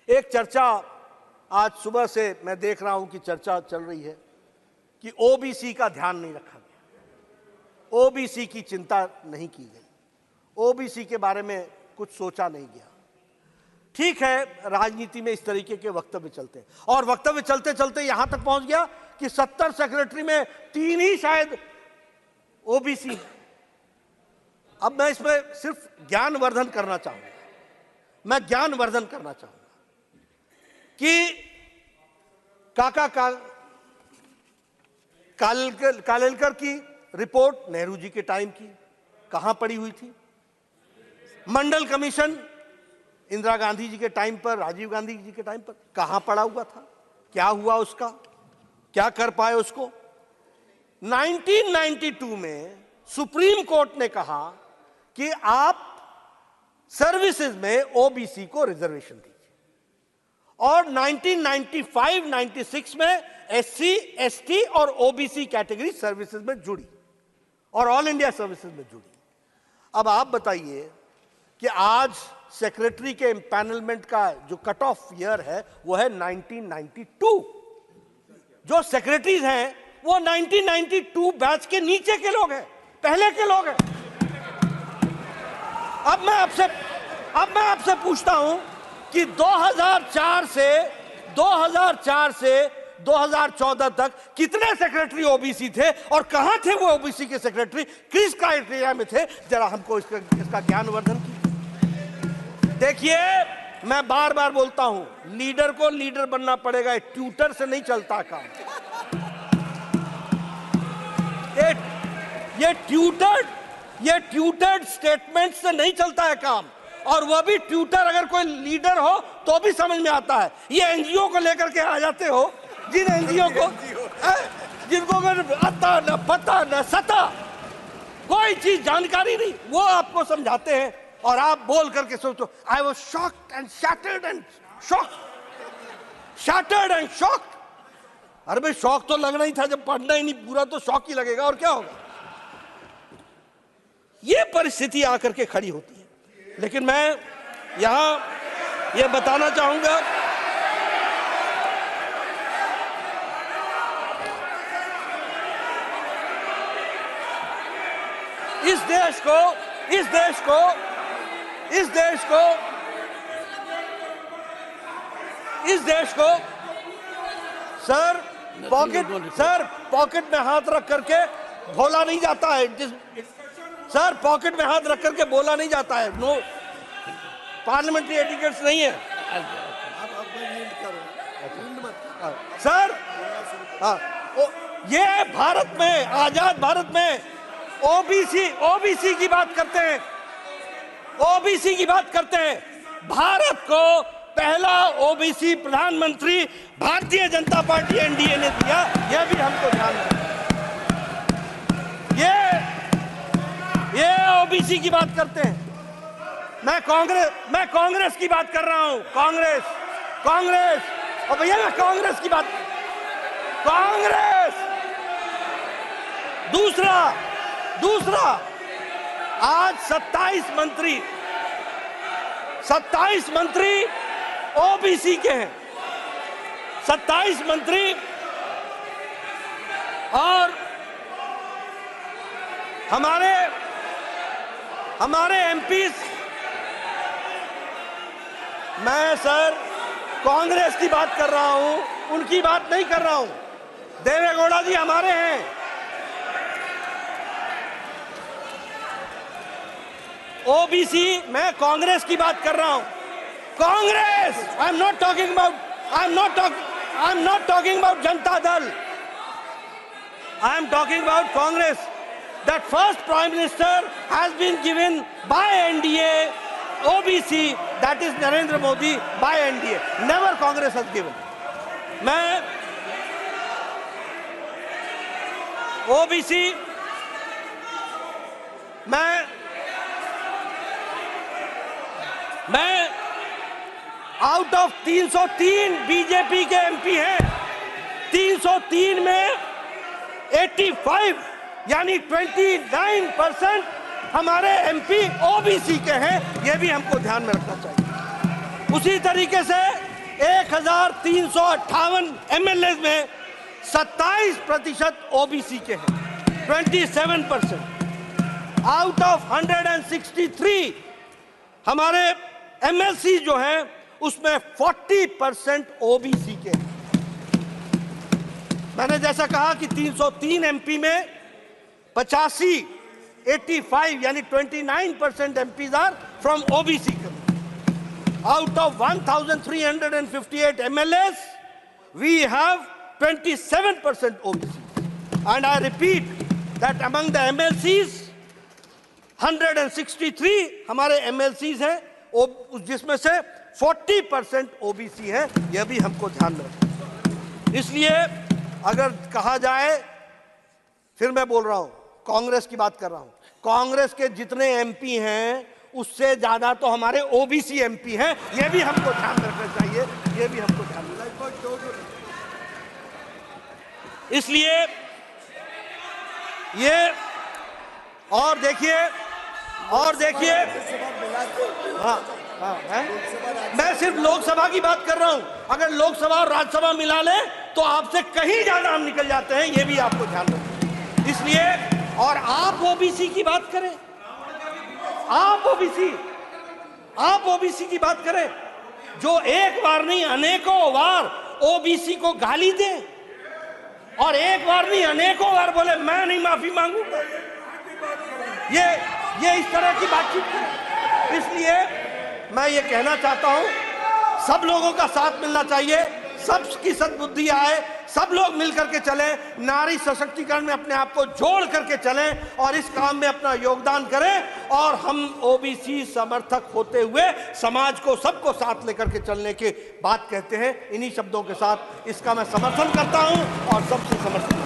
एक चर्चा आज सुबह से मैं देख रहा हूं कि चर्चा चल रही है कि ओबीसी का ध्यान नहीं रखा गया, ओबीसी की चिंता नहीं की गई, ओबीसी के बारे में कुछ सोचा नहीं गया। ठीक है, राजनीति में इस तरीके के वक्तव्य चलते हैं और वक्तव्य चलते चलते यहां तक पहुंच गया कि 70 सेक्रेटरी में 3 ही शायद ओबीसी। अब मैं इसमें सिर्फ ज्ञानवर्धन करना चाहूंगा, मैं ज्ञानवर्धन करना चाहूंगा कि कालेलकर की रिपोर्ट नेहरू जी के टाइम की कहां पड़ी हुई थी? मंडल कमीशन इंदिरा गांधी जी के टाइम पर, राजीव गांधी जी के टाइम पर कहां पड़ा हुआ था? क्या हुआ उसका? क्या कर पाए उसको? 1992 में सुप्रीम कोर्ट ने कहा कि आप सर्विसेज में ओबीसी को रिजर्वेशन दीजिए और 1995-96 में एससी, एसटी और ओबीसी कैटेगरी सर्विसेज में जुड़ी और ऑल इंडिया सर्विसेज में जुड़ी। अब आप बताइए कि आज सेक्रेटरी के एम्पैनलमेंट का जो कट ऑफ ईयर है वो है 1992। जो सेक्रेटरीज हैं वो 1992 बैच के नीचे के लोग हैं, पहले के लोग हैं। अब मैं आपसे पूछता हूं कि 2004 से 2014 तक कितने सेक्रेटरी ओबीसी थे और कहां थे वो ओबीसी के सेक्रेटरी, किस क्राइटेरिया में थे? जरा हमको इसका ज्ञानवर्धन कीजिए। देखिए, मैं बार बार बोलता हूं, लीडर को लीडर बनना पड़ेगा, ट्यूटर से नहीं चलता काम। ये ट्यूटर्ड स्टेटमेंट से नहीं चलता है काम, और वह भी ट्यूटर अगर कोई लीडर हो तो भी समझ में आता है। ये एनजीओ को लेकर के आ जाते हो, जिन एनजीओ को जिनको आता न पता न सता, कोई चीज जानकारी नहीं, वो आपको समझाते हैं और आप बोल करके सोचो I was shocked and shattered and shocked. अरे भाई, शौक तो लगना ही था, जब पढ़ना ही नहीं पूरा तो शौक ही लगेगा, और क्या होगा? ये परिस्थिति आकर के खड़ी होती है। लेकिन मैं यहां ये बताना चाहूंगा, इस देश को सर पॉकेट में हाथ रख करके बोला नहीं जाता है। सर, पॉकेट में हाथ रख करके बोला नहीं जाता है। नो, पार्लियामेंट्री एटिकेट्स नहीं है सर। ये भारत में, आजाद भारत में ओबीसी की बात करते हैं, ओबीसी की बात करते हैं। भारत को पहला ओबीसी प्रधानमंत्री भारतीय जनता पार्टी एनडीए ने दिया, यह भी हमको ध्यान रखना। ये ओबीसी की बात करते हैं। मैं कांग्रेस की बात कर रहा हूं, कांग्रेस। और भैया, मैं कांग्रेस की बात, कांग्रेस। दूसरा आज 27 मंत्री ओबीसी के हैं, 27 मंत्री। और हमारे एमपीज, मैं सर कांग्रेस की बात कर रहा हूं, उनकी बात नहीं कर रहा हूं। देवेगौड़ा जी हमारे हैं। ओबीसी, मैं कांग्रेस की बात कर रहा हूं। Congress, I am not talking about Janata Dal, I am talking about Congress. That first Prime Minister has been given by NDA OBC, that is Narendra Modi by NDA. Never Congress has given. मैं OBC, मैं out of 303 BJP के MP हैं, 303 में 85 यानी 29% हमारे MP OBC के हैं। यह भी हमको ध्यान में रखना चाहिए। उसी तरीके से 1358 एमएलए में 27% ओबीसी के हैं, 27%। आउट ऑफ 163 हमारे एमएलसी जो हैं उसमें 40% ओबीसी के हैं। मैंने जैसा कहा कि 303 एमपी में 85 यानी 29% MPs are from OBC community. Out of 1,358 MLAs, we have 27% OBC. And I repeat that among the MLCs, 163 हमारे MLCs हैं, जिसमें से 40% OBC है। यह भी हमको ध्यान में रखना। इसलिए अगर कहा जाए, फिर मैं बोल रहा हूं, कांग्रेस की बात कर रहा हूं, कांग्रेस के जितने एमपी हैं उससे ज्यादा तो हमारे ओबीसी एमपी हैं। यह भी हमको ध्यान रखना चाहिए, यह भी हमको ध्यान रखना चाहिए। इसलिए ये और देखिए हाँ, मैं सिर्फ लोकसभा की बात कर रहा हूं। अगर लोकसभा और राज्यसभा मिला ले तो आपसे कहीं ज्यादा हम निकल जाते हैं, यह भी आपको ध्यान रखना। इसलिए और आप ओबीसी की बात करें, आप ओबीसी की बात करें, जो एक बार नहीं अनेकों बार ओबीसी को गाली दे और एक बार नहीं अनेकों बार बोले मैं नहीं माफी मांगूंगा, ये इस तरह की बातचीत करें। इसलिए मैं ये कहना चाहता हूं, सब लोगों का साथ मिलना चाहिए, सबकी सद्बुद्धि आए, सब लोग मिलकर के चलें, नारी सशक्तिकरण में अपने आप को जोड़ करके चलें और इस काम में अपना योगदान करें। और हम ओबीसी समर्थक होते हुए समाज को सबको साथ लेकर के चलने की बात कहते हैं। इन्हीं शब्दों के साथ इसका मैं समर्थन करता हूं और सबसे समर्थन